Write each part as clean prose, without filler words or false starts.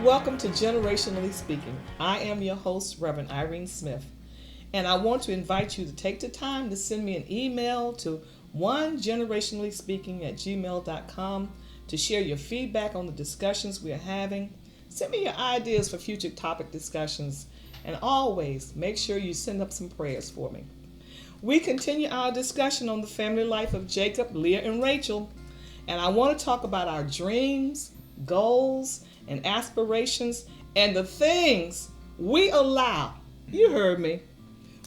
Welcome to Generationally Speaking. I am your host, Reverend Irene Smith, and I want to invite you to take the time to send me an email to onegenerationallyspeaking@gmail.com to share your feedback on the discussions we are having. Send me your ideas for future topic discussions, and always make sure you send up some prayers for me. We continue our discussion on the family life of Jacob, Leah, and Rachel, and I want to talk about our dreams, goals, and aspirations, and the things we allow. You heard me.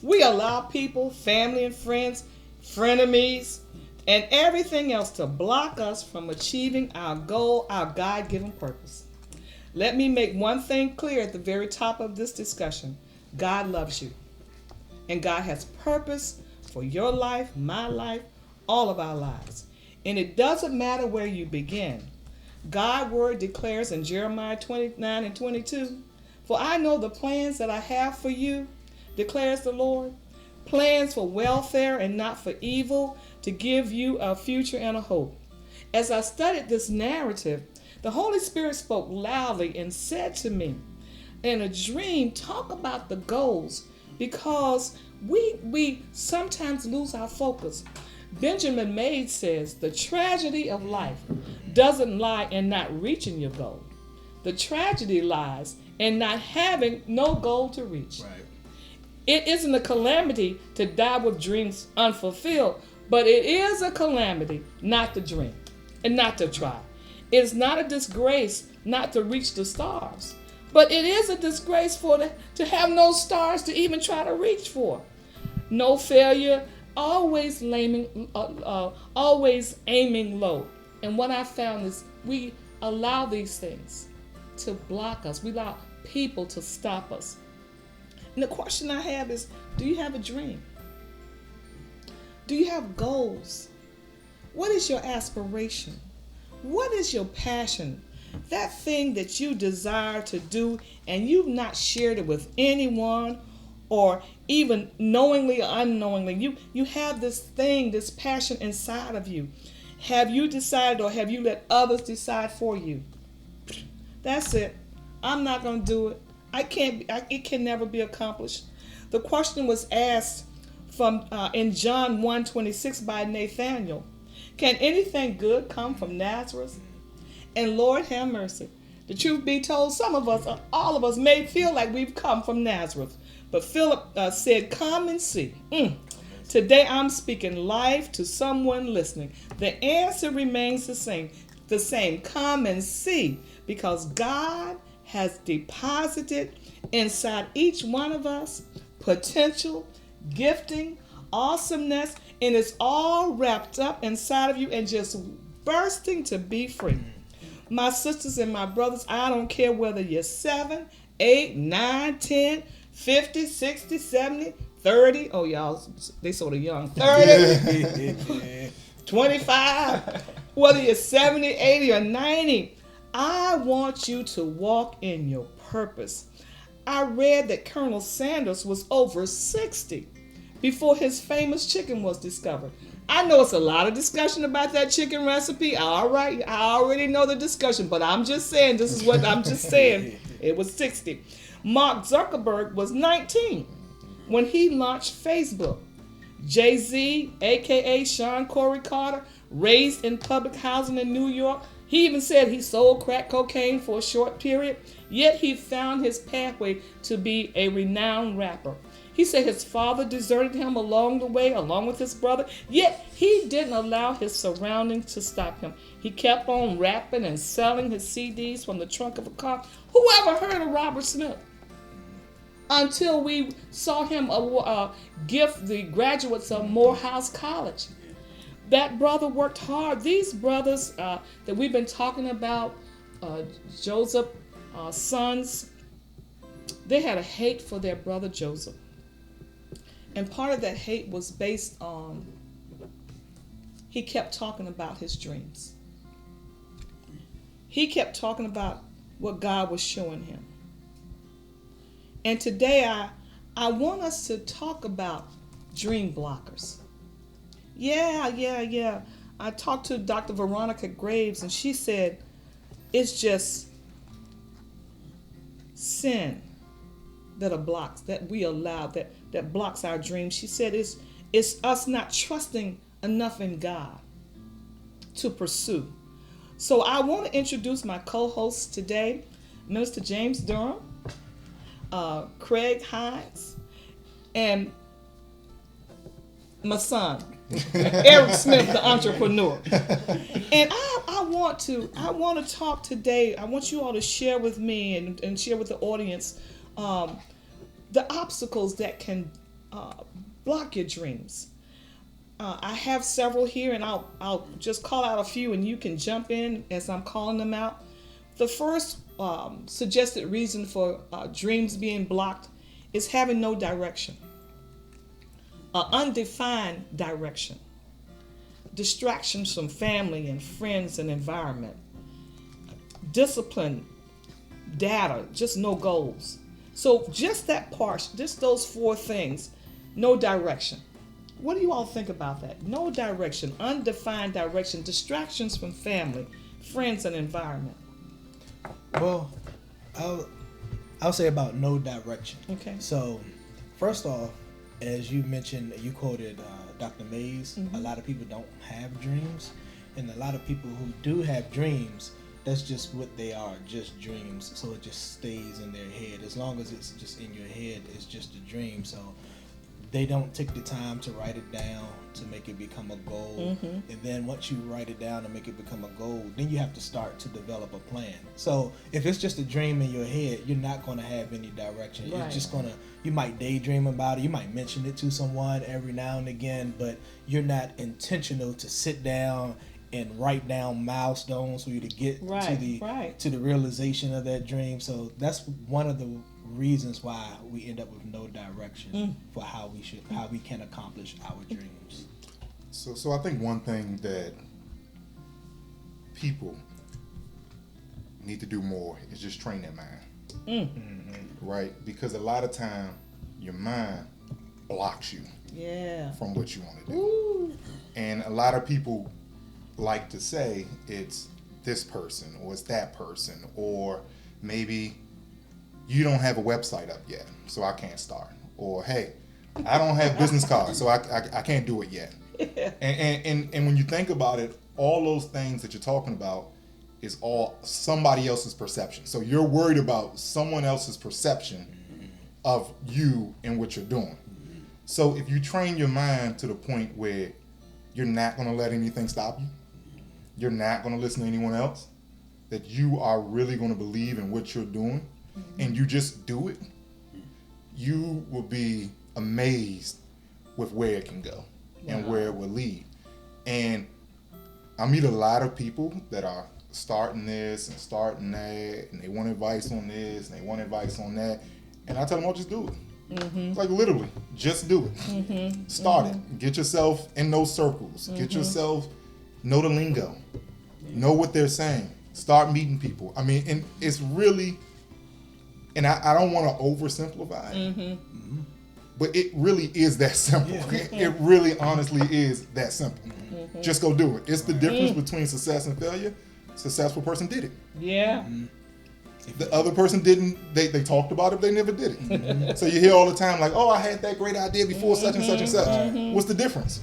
We allow people, family and friends, frenemies, and everything else to block us from achieving our goal, our God-given purpose. Let me make one thing clear at the very top of this discussion. God loves you, and God has purpose for your life, my life, all of our lives. And it doesn't matter where you begin. God's word declares in Jeremiah 29 and 22, "For I know the plans that I have for you, declares the Lord, plans for welfare and not for evil, to give you a future and a hope." As I studied this narrative, the Holy Spirit spoke loudly and said to me, in a dream, talk about the goals, because we sometimes lose our focus. Benjamin Mays says, "The tragedy of life doesn't lie in not reaching your goal. The tragedy lies in not having no goal to reach." Right. It isn't a calamity to die with dreams unfulfilled, but it is a calamity not to dream and not to try. It's not a disgrace not to reach the stars, but it is a disgrace to have no stars to even try to reach for. No failure, always aiming low. And what I found is we allow these things to block us. We allow people to stop us. And the question I have is, do you have a dream? Do you have goals? What is your aspiration? What is your passion? That thing that you desire to do and you've not shared it with anyone, or even knowingly or unknowingly, you have this thing, this passion inside of you. Have you decided, or have you let others decide for you? That's it. I'm not going to do it. It can never be accomplished. The question was asked in John 1:26 by Nathaniel. Can anything good come from Nazareth? And Lord have mercy. The truth be told, some of us, all of us, may feel like we've come from Nazareth. But Philip said, "Come and see." Today I'm speaking life to someone listening. The answer remains the same. Come and see, because God has deposited inside each one of us potential, gifting, awesomeness, and it's all wrapped up inside of you and just bursting to be free. My sisters and my brothers, I don't care whether you're 7, 8, 9, 10, 50, 60, 70, 30. Oh, y'all, they sort of young. 30, 25. Whether you're 70, 80, or 90, I want you to walk in your purpose. I read that Colonel Sanders was over 60 before his famous chicken was discovered. I know it's a lot of discussion about that chicken recipe. All right, I already know the discussion, but I'm just saying, this is what I'm just saying. It was 60. Mark Zuckerberg was 19 when he launched Facebook. Jay-Z, a.k.a. Sean Corey Carter, raised in public housing in New York. He even said he sold crack cocaine for a short period, yet he found his pathway to be a renowned rapper. He said his father deserted him along the way, along with his brother, yet he didn't allow his surroundings to stop him. He kept on rapping and selling his CDs from the trunk of a car. Who ever heard of Robert Smith? Until we saw him gift the graduates of Morehouse College. That brother worked hard. These brothers that we've been talking about, Joseph's sons, they had a hate for their brother Joseph. And part of that hate was based on, he kept talking about his dreams. He kept talking about what God was showing him. And today I want us to talk about dream blockers. Yeah. I talked to Dr. Veronica Graves, and she said it's just sin that we allow that blocks our dreams. She said it's us not trusting enough in God to pursue. So I want to introduce my co-hosts today, Minister James Durham, Craig Hines, and my son, Irene Smith, the entrepreneur. And I want to talk today. I want you all to share with me and share with the audience the obstacles that can block your dreams. I have several here, and I'll just call out a few, and you can jump in as I'm calling them out. The first suggested reason for dreams being blocked is having no direction, undefined direction, distractions from family and friends and environment, discipline, data, just no goals. So just that part, just those four things, no direction. What do you all think about that? No direction, undefined direction, distractions from family, friends, and environment. Well, I'll say about no direction. Okay. So, first off, as you mentioned, you quoted Dr. Mays. Mm-hmm. A lot of people don't have dreams, and a lot of people who do have dreams, that's just what they are, just dreams. So it just stays in their head. As long as it's just in your head, it's just a dream. So they don't take the time to write it down to make it become a goal. Mm-hmm. And then once you write it down and make it become a goal, then you have to start to develop a plan. So if it's just a dream in your head, you're not going to have any direction. Right. You're just going to, you might daydream about it. You might mention it to someone every now and again, but you're not intentional to sit down and write down milestones for you to get to the realization of that dream. So that's one of the reasons why we end up with no direction for how we can accomplish our dreams. So I think one thing that people need to do more is just train their mind. Mm-hmm. Right? Because a lot of time your mind blocks you from what you want to do. Ooh. And a lot of people like to say it's this person or it's that person, or maybe you don't have a website up yet, so I can't start. Or hey, I don't have business cards, so I can't do it yet. And when you think about it, all those things that you're talking about is all somebody else's perception. So you're worried about someone else's perception of you and what you're doing. So if you train your mind to the point where you're not going to let anything stop you, you're not going to listen to anyone else, that you are really going to believe in what you're doing, and you just do it, you will be amazed with where it can go and where it will lead. And I meet a lot of people that are starting this and starting that, and they want advice on this and they want advice on that, and I tell them, oh, just do it. Mm-hmm. Like literally, just do it. Mm-hmm. Start it. Get yourself in those circles. Get yourself, know the lingo. Know what they're saying. Start meeting people. I mean, and it's really, and I don't want to oversimplify it, but it really is that simple. It really honestly is that simple. Just go do it. It's the difference between success and failure. Successful person did it. Yeah. The other person didn't. They talked about it, but they never did it. So you hear all the time like, oh, I had that great idea before such and such and such. What's the difference?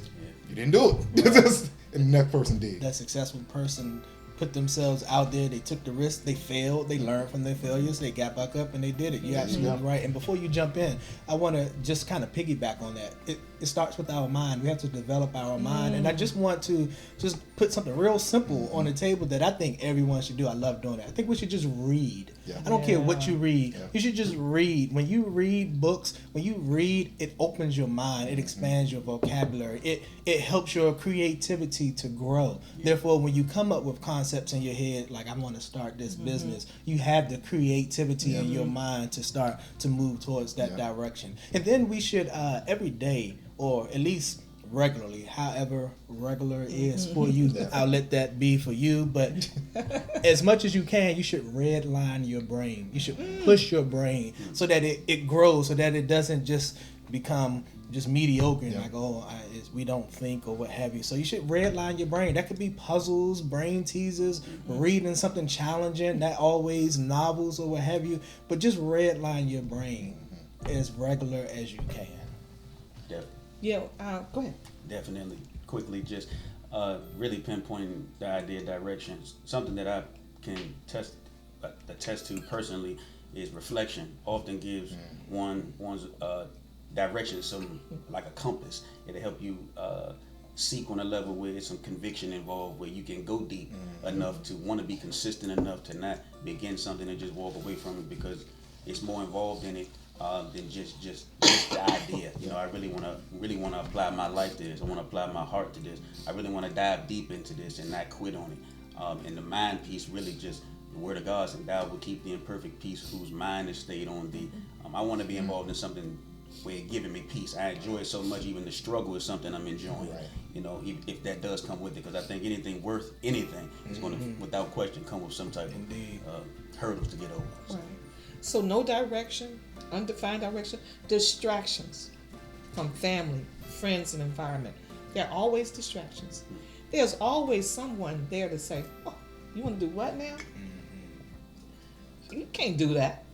You didn't do it. And the next person did. That successful person put themselves out there. They took the risk. They failed. They learned from their failures. They got back up and they did it. You're absolutely right. And before you jump in, I want to just kind of piggyback on that. It starts with our mind. We have to develop our mind. And I just want to just put something real simple on the table that I think everyone should do. I love doing that. I think we should just read. I don't care what you read. You should just read. When you read books, when you read, it opens your mind. It expands your vocabulary. It helps your creativity to grow. Therefore, when you come up with concepts in your head, like I want to start this business, you have the creativity in your mind to start to move towards that direction. And then we should every day, or at least regularly, however regular it is for you, I'll let that be for you. But as much as you can, you should redline your brain. You should push your brain so that it grows, so that it doesn't just become just mediocre and like, we don't think or what have you. So you should redline your brain. That could be puzzles, brain teasers, reading something challenging, not always novels or what have you, but just redline your brain as regular as you can. Yeah, go ahead. Definitely. Quickly, just really pinpointing the idea of direction. Something that I can attest to personally is reflection. Often gives one's direction, some like a compass. It'll help you seek on a level where there's some conviction involved, where you can go deep enough to want to be consistent enough to not begin something and just walk away from it, because it's more involved in it than just the idea. You know, I really want to apply my life to this. I want to apply my heart to this. I really want to dive deep into this and not quit on it. And the mind piece, really just the Word of God said, "Thou will keep thee in perfect peace, whose mind is stayed on thee." I want to be involved in something where it's giving me peace. I enjoy it so much. Even the struggle is something I'm enjoying. Right. You know, if that does come with it, because I think anything worth anything is going to, without question, come with some type of hurdles to get over. So. Right. So no direction, undefined direction, distractions from family, friends, and environment. There are always distractions. There's always someone there to say, "Oh, you want to do what now? You can't do that."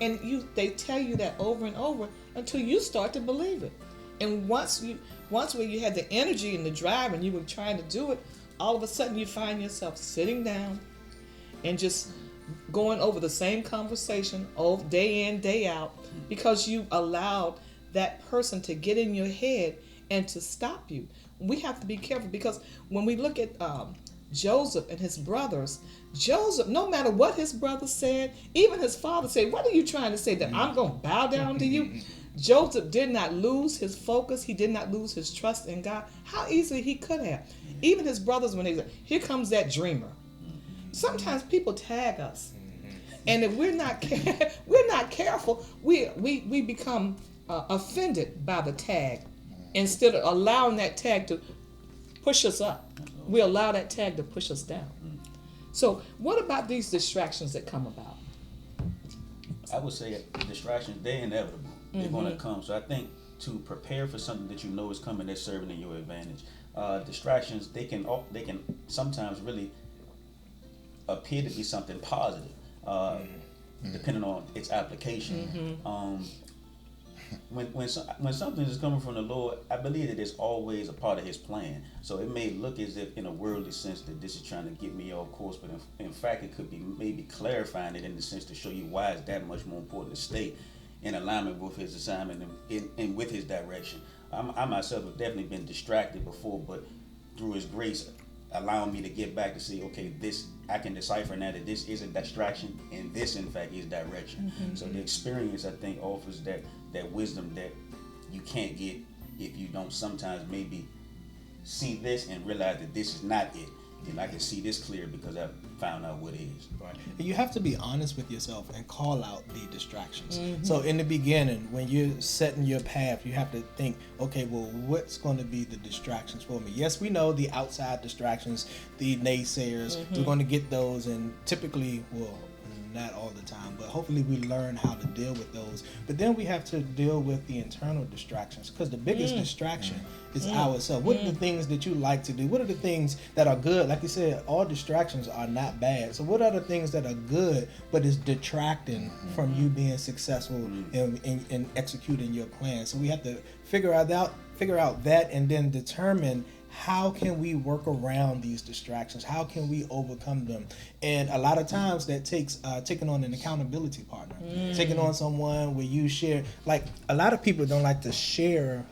And they tell you that over and over until you start to believe it. And once where you had the energy and the drive and you were trying to do it, all of a sudden you find yourself sitting down and just going over the same conversation day in, day out, because you allowed that person to get in your head and to stop you. We have to be careful, because when we look at Joseph and his brothers, Joseph, no matter what his brothers said, even his father said, "What are you trying to say, that I'm going to bow down to you?" Joseph did not lose his focus. He did not lose his trust in God. How easily he could have. Even his brothers, when they said, "Here comes that dreamer." Sometimes people tag us, and if we're not careful, we become offended by the tag, instead of allowing that tag to push us up. We allow that tag to push us down. So what about these distractions that come about? I would say distractions, they're inevitable. They're going to come. So I think to prepare for something that you know is coming that's serving in your advantage. Distractions, they can sometimes really appear to be something positive, depending on its application. When something is coming from the Lord, I believe that it's always a part of His plan. So it may look as if, in a worldly sense, that this is trying to get me off course, but in fact, it could be maybe clarifying it in the sense to show you why it's that much more important to stay in alignment with His assignment and with His direction. I myself have definitely been distracted before, but through His grace, allowing me to get back to see, okay, this, I can decipher now that this is a distraction and this, in fact, is direction. So the experience, I think, offers that wisdom that you can't get if you don't sometimes maybe see this and realize that this is not it. And I can see this clear because I've found out what it is. Right. And you have to be honest with yourself and call out the distractions. So in the beginning, when you're setting your path, you have to think, okay, well, what's going to be the distractions for me? Yes, we know the outside distractions, the naysayers. We're going to get those, and typically, well, not all the time, but hopefully we learn how to deal with those. But then we have to deal with the internal distractions, because the biggest distraction is ourselves. What are the things that you like to do? What are the things that are good? Like you said, all distractions are not bad. So what are the things that are good but is detracting from you being successful in executing your plan? So we have to figure out that, and then determine how can we work around these distractions? How can we overcome them? And a lot of times that takes taking on an accountability partner, taking on someone where you share. Like, a lot of people don't like to share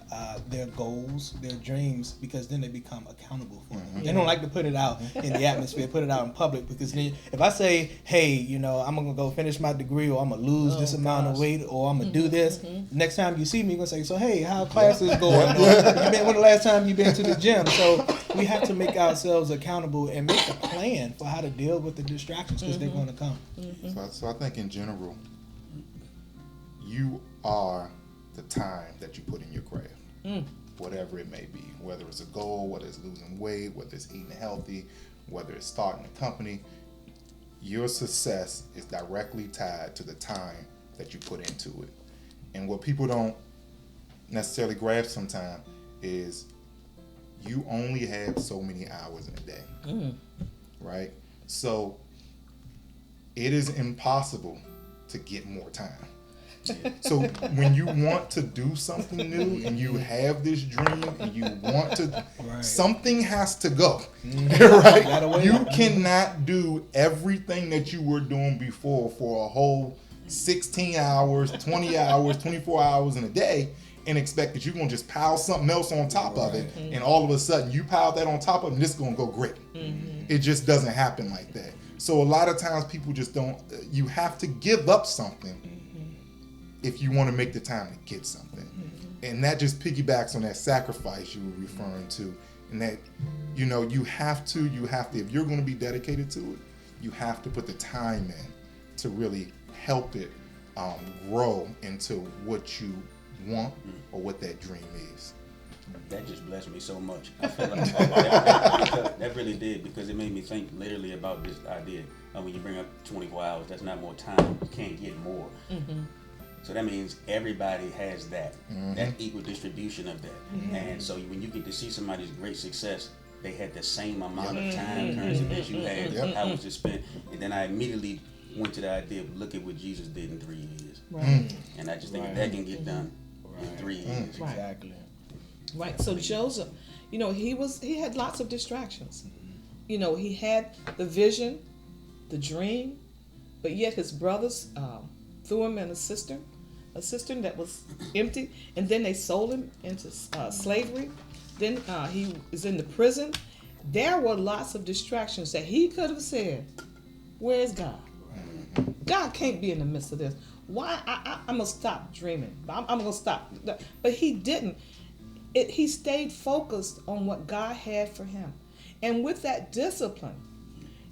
their goals, their dreams, because then they become accountable for them. They don't like to put it out in the atmosphere, put it out in public, because then if I say, hey, you know, I'm gonna go finish my degree, or I'm gonna lose this amount of weight, or I'm gonna do this, next time you see me, you're gonna say, so hey, how classes going? When the last time you been to the gym? So we have to make ourselves accountable and make a plan for how to deal with the distractions, because they're going to come. So I think in general, you are the time that you put in your craft, whatever it may be, whether it's a goal, whether it's losing weight, whether it's eating healthy, whether it's starting a company. Your success is directly tied to the time that you put into it. And what people don't necessarily grasp sometimes is you only have so many hours in a day, right? So it is impossible to get more time. So when you want to do something new and you have this dream and you want to, something has to go, right? You cannot do everything that you were doing before for a whole 16 hours, 20 hours, 24 hours in a day and expect that you're going to just pile something else on top of it and all of a sudden you pile that on top of it and it's going to go great. It just doesn't happen like that. So a lot of times people just don't, you have to give up something if you want to make the time to get something. And that just piggybacks on that sacrifice you were referring to. And that, you know, you have to, if you're going to be dedicated to it, you have to put the time in to really help it grow into what you want or what that dream is. That just blessed me so much. I feel like that really did, because it made me think literally about this idea. When you bring up 24 hours, that's not more time. You can't get more. So that means everybody has that equal distribution of that. And so when you get to see somebody's great success, they had the same amount of time currency that you had. How was it spent? And then I immediately went to the idea of look at what Jesus did in 3 years. And I just think that can get done in 3 years. Exactly. Right. So Joseph, you know, he had lots of distractions. You know, he had the vision, the dream, but yet his brothers threw him in a cistern that was empty, and then they sold him into slavery. Then he was in the prison. There were lots of distractions that he could have said, "Where's God? God can't be in the midst of this. Why? I'm gonna stop dreaming. I'm gonna stop." But he didn't. He stayed focused on what God had for him, and with that discipline,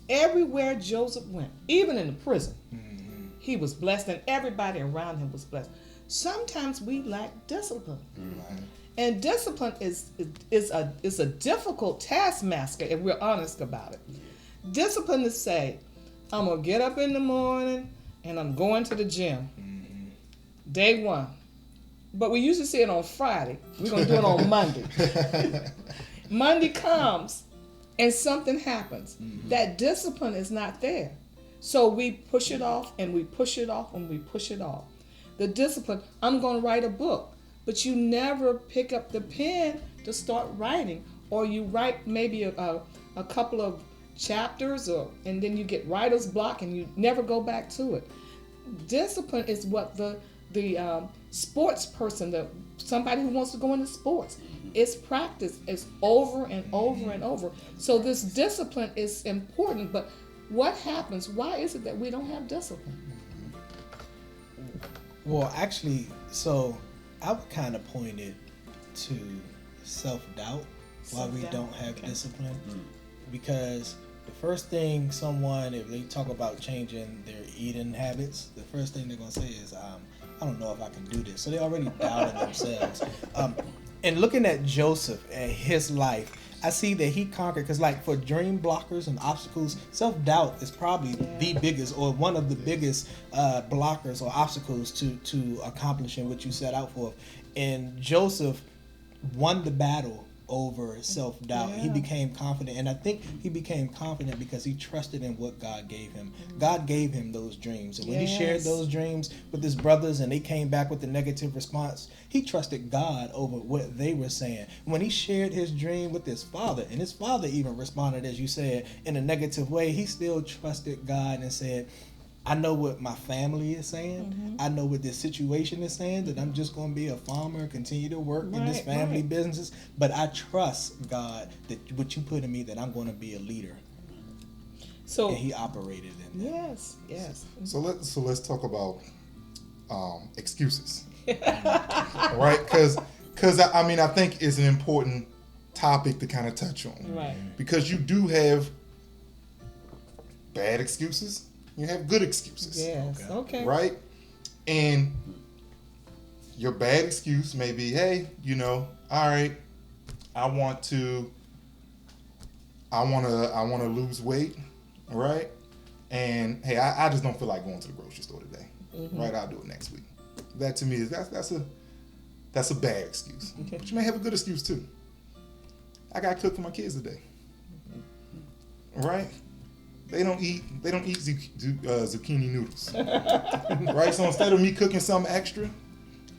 everywhere Joseph went, even in the prison, he was blessed, and everybody around him was blessed. Sometimes we lack discipline, and discipline is a difficult taskmaster if we're honest about it. Discipline is say, I'm gonna get up in the morning and I'm going to the gym. Day one. But we usually see it on Friday. We're gonna do it on Monday. Monday comes and something happens. That discipline is not there. So we push it off and we push it off and we push it off. The discipline, I'm going to write a book, but you never pick up the pen to start writing, or you write maybe a couple of chapters, and then you get writer's block and you never go back to it. Discipline is what the sports person, somebody who wants to go into sports, it's practice. It's over and over and over. So this discipline is important, but what happens? Why is it that we don't have discipline? Well, actually, so I would kind of point it to self-doubt why we don't have discipline. Because the first thing if they talk about changing their eating habits, the first thing they're going to say is, I don't know if I can do this. So they already doubted themselves. And looking at Joseph and his life, I see that he conquered, because like for dream blockers and obstacles, self-doubt is probably the biggest, or one of the biggest blockers or obstacles to accomplishing what you set out for. And Joseph won the battle over self-doubt. He became confident, and I think he became confident because he trusted in what God gave him. God gave him those dreams, and when he shared those dreams with his brothers and they came back with a negative response, he trusted God over what they were saying. When he shared his dream with his father, and his father even responded, as you said, in a negative way, he still trusted God and said, I know what my family is saying. I know what this situation is saying, that I'm just going to be a farmer, continue to work in this family business. But I trust God that what you put in me, that I'm going to be a leader. So, and he operated in that. Yes. So let's talk about excuses, right? Because I mean, I think it's an important topic to kind of touch on, right? Because you do have bad excuses. You have good excuses. Yes. Okay. Right? And your bad excuse may be, hey, all right, I want to lose weight, right? And hey, I just don't feel like going to the grocery store today. Right? I'll do it next week. That to me is that's That's a bad excuse. But you may have a good excuse too. I got to cook for my kids today. Right? They don't eat zucchini noodles. Right? So instead of me cooking something extra,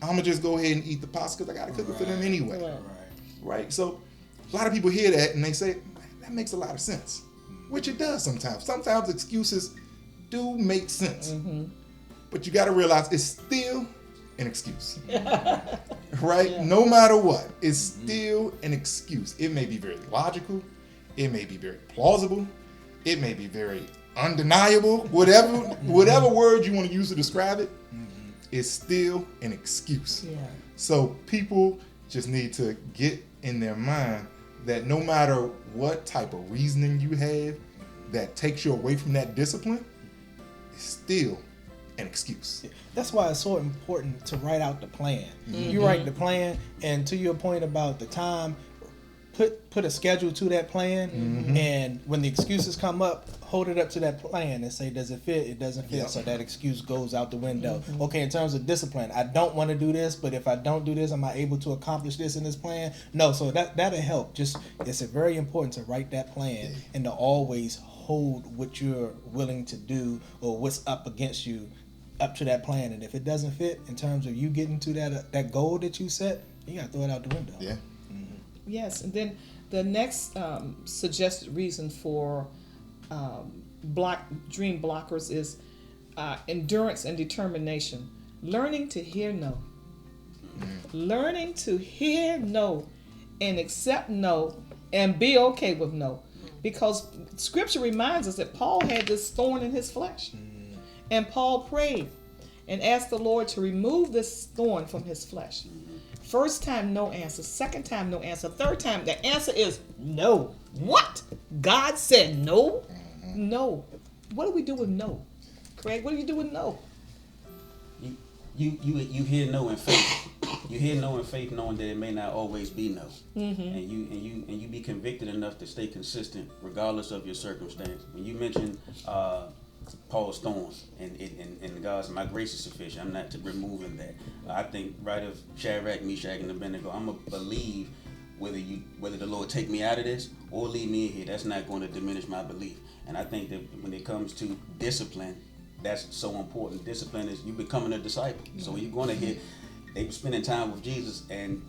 I'm gonna just go ahead and eat the pasta because I got to cook it for them anyway. Right? So a lot of people hear that and they say, that makes a lot of sense. Which it does sometimes. Sometimes excuses do make sense. Mm-hmm. But you got to realize it's still an excuse. Right? Yeah. No matter what, it's still an excuse. It may be very logical. It may be very plausible. It may be very undeniable. Whatever word you want to use to describe it, it's still an excuse. Yeah. So people just need to get in their mind that no matter what type of reasoning you have that takes you away from that discipline, it's still an excuse. That's why it's so important to write out the plan. Mm-hmm. You write the plan, and to your point about the time, put a schedule to that plan, and when the excuses come up, hold it up to that plan and say, does it fit? It doesn't fit. Yep. So that excuse goes out the window. Okay, in terms of discipline, I don't want to do this, but if I don't do this, am I able to accomplish this in this plan? No, so that'll help. Just, it's very important to write that plan and to always hold what you're willing to do or what's up against you up to that plan. And if it doesn't fit in terms of you getting to that goal that you set, you got to throw it out the window. Yeah. Yes, and then the next suggested reason for dream blockers is endurance and determination. Learning to hear no. Learning to hear no and accept no and be okay with no. Because Scripture reminds us that Paul had this thorn in his flesh. And Paul prayed and asked the Lord to remove this thorn from his flesh. First time, no answer. Second time, no answer. Third time, the answer is no. What? God said no? No. What do we do with no? Craig, what do you do with no? You hear no in faith. You hear no in faith, knowing that it may not always be no. And you be convicted enough to stay consistent regardless of your circumstance. When you mentioned Paul's thorns and God's, my grace is sufficient. I'm not removing that. I think right of Shadrach, Meshach, and Abednego, I'm gonna believe whether the Lord take me out of this or leave me in here. That's not going to diminish my belief. And I think that when it comes to discipline, that's so important. Discipline is you becoming a disciple. So when you're going to hear, they were spending time with Jesus and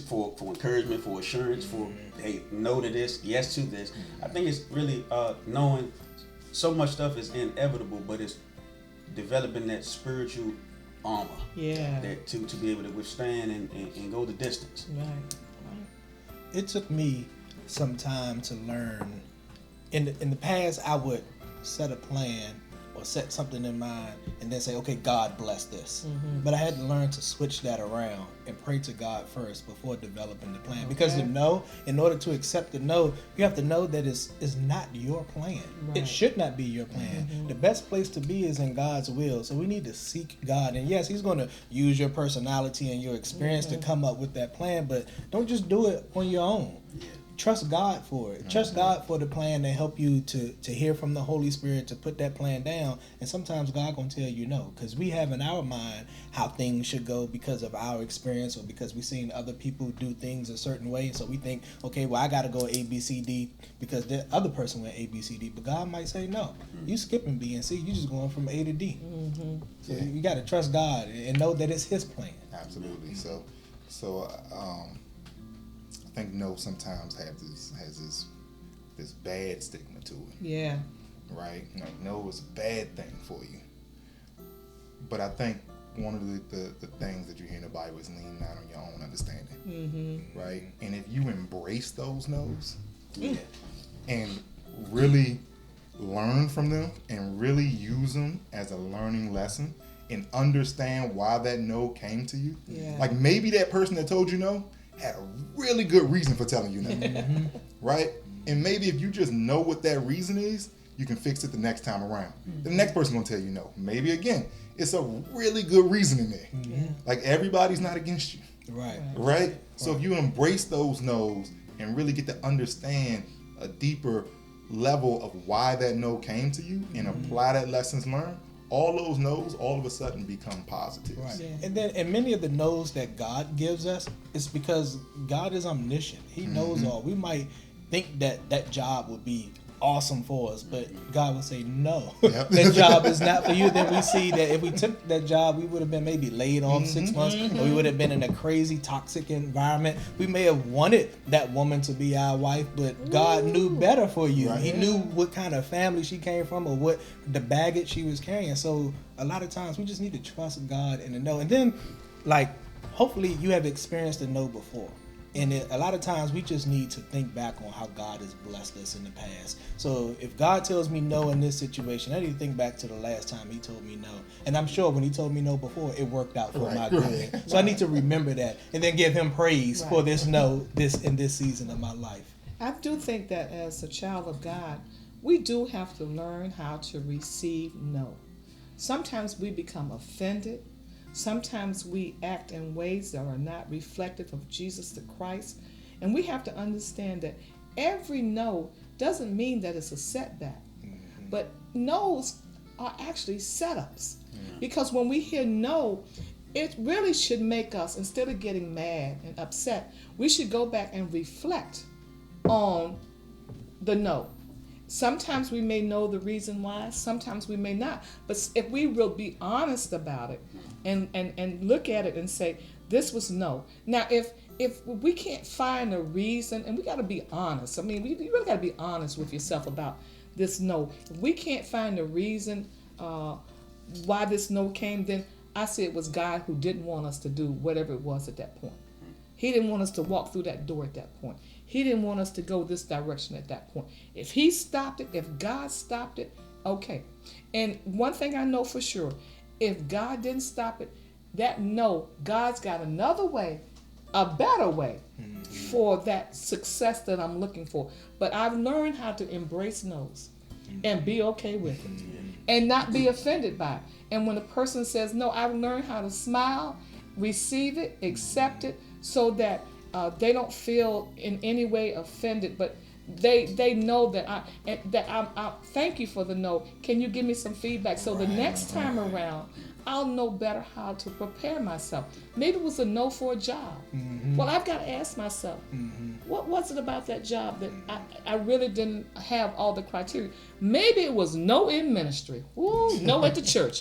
for encouragement, for assurance, for hey, no to this, yes to this. I think it's really knowing. So much stuff is inevitable, but it's developing that spiritual armor. Yeah. That to be able to withstand and go the distance. Right. It took me some time to learn. In the past, I would set a plan or set something in mind and then say, okay, God bless this. But I had to learn to switch that around and pray to God first before developing the plan. Because the no, in order to accept the no, you have to know that it's not your plan. Right. It should not be your plan. The best place to be is in God's will. So we need to seek God. And yes, He's going to use your personality and your experience to come up with that plan, but don't just do it on your own. Trust God for it. Trust God for the plan to help you to hear from the Holy Spirit to put that plan down. And sometimes God gonna tell you no, because we have in our mind how things should go because of our experience or because we've seen other people do things a certain way. So we think, okay, well, I gotta go A, B, C, D because the other person went A, B, C, D. But God might say, no, you skipping B and C. You just going from A to D. So you gotta trust God and know that it's His plan. Absolutely. So I think no sometimes has this bad stigma to it. Yeah. Right? Like no is a bad thing for you. But I think one of the things that you hear in the Bible is lean not on your own understanding. Right? And if you embrace those no's and really learn from them and really use them as a learning lesson and understand why that no came to you. Yeah. Like maybe that person that told you no had a really good reason for telling you no, right? And maybe if you just know what that reason is, you can fix it the next time around. The next person gonna tell you no. Maybe again, it's a really good reason in there. Like everybody's not against you, right? So if you embrace those no's and really get to understand a deeper level of why that no came to you and apply that lessons learned, all those no's all of a sudden become positives. Right. Yeah. And then, and many of the no's that God gives us is because God is omniscient. He knows all. We might think that that job would be awesome for us, but God will say no. Yep. That job is not for you. Then we see that if we took that job, we would have been maybe laid off 6 months, or we would have been in a crazy toxic environment. We may have wanted that woman to be our wife, but God knew better for you. Right. He knew what kind of family she came from, or what the baggage she was carrying. So a lot of times we just need to trust God and to know. And then, like, hopefully you have experienced a no before. And a lot of times we just need to think back on how God has blessed us in the past. So if God tells me no in this situation, I need to think back to the last time he told me no. And I'm sure when he told me no before, it worked out for my good. Right. So I need to remember that and then give him praise for Right. this no in this season of my life. I do think that as a child of God, we do have to learn how to receive no. Sometimes we become offended. Sometimes we act in ways that are not reflective of Jesus the Christ. And we have to understand that every no doesn't mean that it's a setback. But no's are actually setups. Because when we hear no, it really should make us, instead of getting mad and upset, we should go back and reflect on the no. Sometimes we may know the reason why, sometimes we may not. But if we will be honest about it and look at it and say, this was no. Now, if we can't find a reason, and we got to be honest. I mean, you really got to be honest with yourself about this no. If we can't find a reason why this no came, then I say it was God who didn't want us to do whatever it was at that point. He didn't want us to walk through that door at that point. He didn't want us to go this direction at that point. If he stopped it, if God stopped it, okay. And one thing I know for sure, if God didn't stop it, that no, God's got another way, a better way for that success that I'm looking for. But I've learned how to embrace no's and be okay with it and not be offended by it. And when a person says no, I've learned how to smile, receive it, accept it, so that they don't feel in any way offended, but they know that I thank you for the no. Can you give me some feedback so the next time around I'll know better how to prepare myself. Maybe it was a no for a job. Well, I've got to ask myself, what was it about that job that I really didn't have all the criteria? Maybe it was no in ministry. Ooh, no at the church.